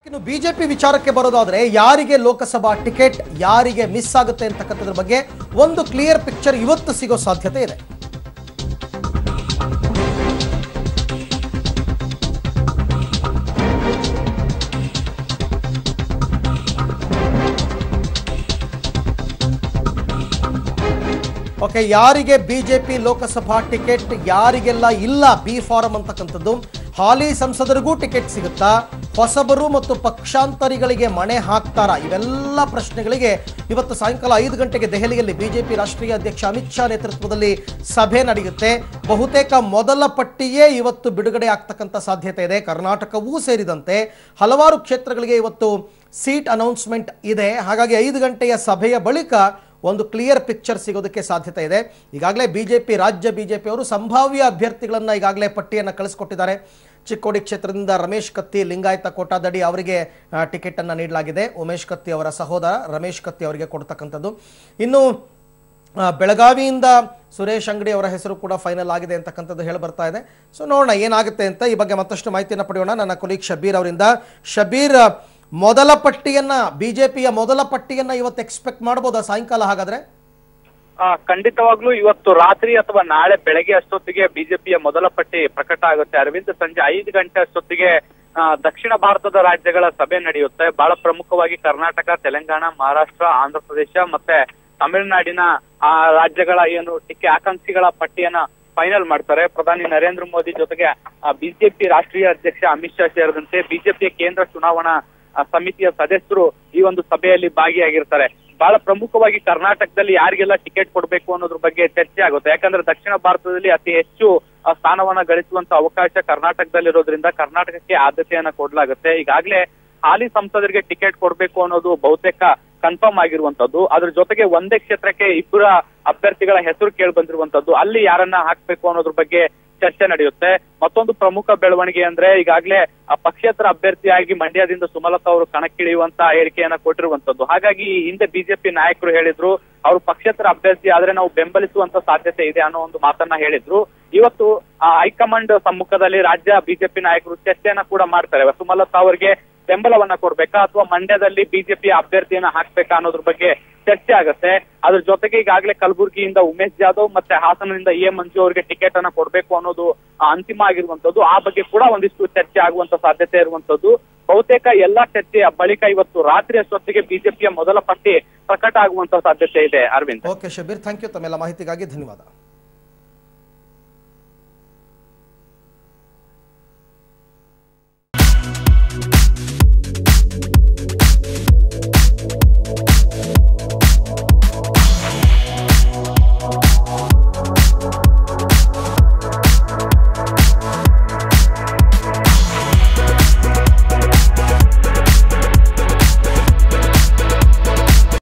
ಇನ್ನು ಬಿಜೆಪಿ ವಿಚಾರಕ್ಕೆ ಬರೋದಾದ್ರೆ ಯಾರಿಗೆ ಲೋಕಸಭಾ ಟಿಕೆಟ್ ಯಾರಿಗೆ ಮಿಸ್ ಆಗುತ್ತೆ ಅಂತಕ್ಕಂಥದ್ರ ಬಗ್ಗೆ ಒಂದು ಕ್ಲಿಯರ್ ಪಿಕ್ಚರ್ ಇವತ್ತು ಸಿಗೋ ಸಾಧ್ಯತೆ ಇದೆ. ಓಕೆ, ಯಾರಿಗೆ ಬಿಜೆಪಿ ಲೋಕಸಭಾ ಟಿಕೆಟ್ ಯಾರಿಗೆಲ್ಲ ಇಲ್ಲ ಬಿ ಫಾರಂ ಅಂತಕ್ಕಂಥದ್ದು, ಹಾಲಿ ಸಂಸದರಿಗೂ ಟಿಕೆಟ್ ಸಿಗುತ್ತಾ, ಹೊಸಬರು ಮತ್ತು ಪಕ್ಷಾಂತರಿಗಳಿಗೆ ಮಣೆ ಹಾಕ್ತಾರಾ, ಇವೆಲ್ಲ ಪ್ರಶ್ನೆಗಳಿಗೆ ಇವತ್ತು ಸಾಯಂಕಾಲ 5 ಗಂಟೆಗೆ ದೆಹಲಿಯಲ್ಲಿ ಬಿಜೆಪಿ ರಾಷ್ಟ್ರೀಯ ಅಧ್ಯಕ್ಷ ಅಮಿತ್ ಶಾ ನೇತೃತ್ವದಲ್ಲಿ ಸಭೆ ನಡೆಯುತ್ತೆ. ಬಹುತೇಕ ಮೊದಲ ಪಟ್ಟಿಯೇ ಇವತ್ತು ಬಿಡುಗಡೆ ಆಗ್ತಕ್ಕಂಥ ಸಾಧ್ಯತೆ ಇದೆ. ಕರ್ನಾಟಕವೂ ಸೇರಿದಂತೆ ಹಲವಾರು ಕ್ಷೇತ್ರಗಳಿಗೆ ಇವತ್ತು ಸೀಟ್ ಅನೌನ್ಸ್ಮೆಂಟ್ ಇದೆ. ಹಾಗಾಗಿ 5 ಗಂಟೆಯ ಸಭೆಯ ಬಳಿಕ ಒಂದು ಕ್ಲಿಯರ್ ಪಿಕ್ಚರ್ ಸಿಗೋದಕ್ಕೆ ಸಾಧ್ಯತೆ ಇದೆ. ಈಗಾಗಲೇ ರಾಜ್ಯ ಬಿಜೆಪಿಯವರು ಸಂಭಾವ್ಯ ಅಭ್ಯರ್ಥಿಗಳನ್ನು ಈಗಾಗಲೇ ಪಟ್ಟಿಯನ್ನು ಕಳಿಸ್ಕೊಟ್ಟಿದ್ದಾರೆ. ಚಿಕ್ಕೋಡಿ ಕ್ಷೇತ್ರದಿಂದ ರಮೇಶ್ ಕತ್ತಿ, ಲಿಂಗಾಯತ ಕೋಟಾದಡಿ ಅವರಿಗೆ ಟಿಕೆಟ್ ಅನ್ನು ನೀಡಲಾಗಿದೆ. ಉಮೇಶ್ ಕತ್ತಿ ಅವರ ಸಹೋದರ ರಮೇಶ್ ಕತ್ತಿ ಅವರಿಗೆ ಕೊಡ್ತಕ್ಕಂಥದ್ದು. ಇನ್ನು ಬೆಳಗಾವಿಯಿಂದ ಸುರೇಶ್ ಅಂಗಡಿ ಅವರ ಹೆಸರು ಕೂಡ ಫೈನಲ್ ಆಗಿದೆ ಅಂತಕ್ಕಂಥದ್ದು ಹೇಳಿ ಬರ್ತಾ ಇದೆ. ಸೊ ನೋಡೋಣ ಏನಾಗುತ್ತೆ ಅಂತ. ಈ ಬಗ್ಗೆ ಮತ್ತಷ್ಟು ಮಾಹಿತಿಯನ್ನು ಪಡೆಯೋಣ ನನ್ನ ಕೊಲೀಗ್ ಶಬೀರ್ ಅವರಿಂದ. ಶಬೀರ್, ಮೊದಲ ಪಟ್ಟಿಯನ್ನ ಬಿಜೆಪಿಯ ಮೊದಲ ಪಟ್ಟಿಯನ್ನ ಇವತ್ತು ಎಕ್ಸ್ಪೆಕ್ಟ್ ಮಾಡಬಹುದಾ ಸಾಯಂಕಾಲ? ಹಾಗಾದ್ರೆ ಖಂಡಿತವಾಗ್ಲೂ ಇವತ್ತು ರಾತ್ರಿ ಅಥವಾ ನಾಳೆ ಬೆಳಗ್ಗೆ ಅಷ್ಟೊತ್ತಿಗೆ ಬಿಜೆಪಿಯ ಮೊದಲ ಪಟ್ಟಿ ಪ್ರಕಟ ಆಗುತ್ತೆ. ಅರವಿಂದ್, ಸಂಜೆ 5 ಗಂಟೆ ಅಷ್ಟೊತ್ತಿಗೆ ದಕ್ಷಿಣ ಭಾರತದ ರಾಜ್ಯಗಳ ಸಭೆ ನಡೆಯುತ್ತೆ. ಬಹಳ ಪ್ರಮುಖವಾಗಿ ಕರ್ನಾಟಕ, ತೆಲಂಗಾಣ, ಮಹಾರಾಷ್ಟ್ರ, ಆಂಧ್ರ ಪ್ರದೇಶ ಮತ್ತೆ ತಮಿಳುನಾಡಿನ ರಾಜ್ಯಗಳ ಏನು ಆಕಾಂಕ್ಷಿಗಳ ಪಟ್ಟಿಯನ್ನ ಫೈನಲ್ ಮಾಡ್ತಾರೆ. ಪ್ರಧಾನಿ ನರೇಂದ್ರ ಮೋದಿ ಜೊತೆಗೆ ಬಿಜೆಪಿ ರಾಷ್ಟ್ರೀಯ ಅಧ್ಯಕ್ಷ ಅಮಿತ್ ಶಾ ಸೇರಿದಂತೆ ಬಿಜೆಪಿಯ ಕೇಂದ್ರ ಚುನಾವಣಾ ಸಮಿತಿಯ ಸದಸ್ಯರು ಈ ಒಂದು ಸಭೆಯಲ್ಲಿ ಭಾಗಿಯಾಗಿರ್ತಾರೆ. ಬಹಳ ಪ್ರಮುಖವಾಗಿ ಕರ್ನಾಟಕದಲ್ಲಿ ಯಾರಿಗೆಲ್ಲ ಟಿಕೆಟ್ ಕೊಡಬೇಕು ಅನ್ನೋದ್ರ ಬಗ್ಗೆ ಚರ್ಚೆ ಆಗುತ್ತೆ. ಯಾಕಂದ್ರೆ ದಕ್ಷಿಣ ಭಾರತದಲ್ಲಿ ಅತಿ ಹೆಚ್ಚು ಸ್ಥಾನವನ್ನ ಗಳಿಸುವಂತ ಅವಕಾಶ ಕರ್ನಾಟಕದಲ್ಲಿರೋದ್ರಿಂದ ಕರ್ನಾಟಕಕ್ಕೆ ಆದ್ಯತೆಯನ್ನ ಕೊಡ್ಲಾಗುತ್ತೆ. ಈಗಾಗಲೇ ಹಾಲಿ ಸಂಸದರಿಗೆ ಟಿಕೆಟ್ ಕೊಡಬೇಕು ಅನ್ನೋದು ಬಹುತೇಕ ಕನ್ಫರ್ಮ್ ಆಗಿರುವಂತದ್ದು. ಅದ್ರ ಜೊತೆಗೆ ಒಂದೇ ಕ್ಷೇತ್ರಕ್ಕೆ 2 ಅಭ್ಯರ್ಥಿಗಳ ಹೆಸರು ಕೇಳಿ ಬಂದಿರುವಂತದ್ದು. ಅಲ್ಲಿ ಯಾರನ್ನ ಹಾಕ್ಬೇಕು ಅನ್ನೋದ್ರ ಬಗ್ಗೆ ಚರ್ಚೆ ನಡೆಯುತ್ತೆ. ಮತ್ತೊಂದು ಪ್ರಮುಖ ಬೆಳವಣಿಗೆ ಅಂದ್ರೆ ಈಗಾಗಲೇ ಪಕ್ಷೇತರ ಅಭ್ಯರ್ಥಿಯಾಗಿ ಮಂಡ್ಯದಿಂದ ಸುಮಲತಾ ಅವರು ಕಣಕ್ಕಿಳಿಯುವಂತ ಹೇಳಿಕೆಯನ್ನ ಕೊಟ್ಟಿರುವಂತದ್ದು. ಹಾಗಾಗಿ ಹಿಂದೆ ಬಿಜೆಪಿ ನಾಯಕರು ಹೇಳಿದ್ರು ಅವರು ಪಕ್ಷೇತರ ಅಭ್ಯರ್ಥಿ ಆದ್ರೆ ನಾವು ಬೆಂಬಲಿಸುವಂತ ಸಾಧ್ಯತೆ ಇದೆ ಅನ್ನೋ ಒಂದು ಮಾತನ್ನ ಹೇಳಿದ್ರು. ಇವತ್ತು ಹೈಕಮಾಂಡ್ ಸಮ್ಮುಖದಲ್ಲಿ ರಾಜ್ಯ ಬಿಜೆಪಿ ನಾಯಕರು ಚರ್ಚೆಯನ್ನ ಕೂಡ ಮಾಡ್ತಾರೆ. ಸುಮಲತಾ ಅವರಿಗೆ ಬೆಂಬಲವನ್ನ ಕೊಡ್ಬೇಕಾ ಅಥವಾ ಮಂಡ್ಯದಲ್ಲಿ ಬಿಜೆಪಿ ಅಭ್ಯರ್ಥಿಯನ್ನ ಹಾಕ್ಬೇಕಾ ಅನ್ನೋದ್ರ ಬಗ್ಗೆ ಚರ್ಚೆ ಆಗುತ್ತೆ. ಅದ್ರ ಜೊತೆಗೆ ಈಗಾಗಲೇ ಕಲಬುರಗಿಯಿಂದ ಉಮೇಶ್ ಜಾಧವ್ ಮತ್ತೆ ಹಾಸನದಿಂದ ಎ ಮಂಜು ಅವರಿಗೆ ಟಿಕೆಟ್ ಅನ್ನ ಕೊಡ್ಬೇಕು ಅನ್ನೋದು ಅಂತಿಮ ಆಗಿರುವಂತದ್ದು. ಆ ಬಗ್ಗೆ ಕೂಡ ಒಂದಿಷ್ಟು ಚರ್ಚೆ ಆಗುವಂತ ಸಾಧ್ಯತೆ ಇರುವಂತದ್ದು. ಬಹುತೇಕ ಎಲ್ಲಾ ಚರ್ಚೆಯ ಬಳಿಕ ಇವತ್ತು ರಾತ್ರಿ ಅಷ್ಟೊತ್ತಿಗೆ ಬಿಜೆಪಿಯ ಮೊದಲ ಪಟ್ಟಿ ಪ್ರಕಟ ಆಗುವಂತ ಸಾಧ್ಯತೆ ಇದೆ. Arvind. Okay Shabir, thank you. ತಮ್ಮೆಲ್ಲ ಮಾಹಿತಿಗಾಗಿ ಧನ್ಯವಾದ.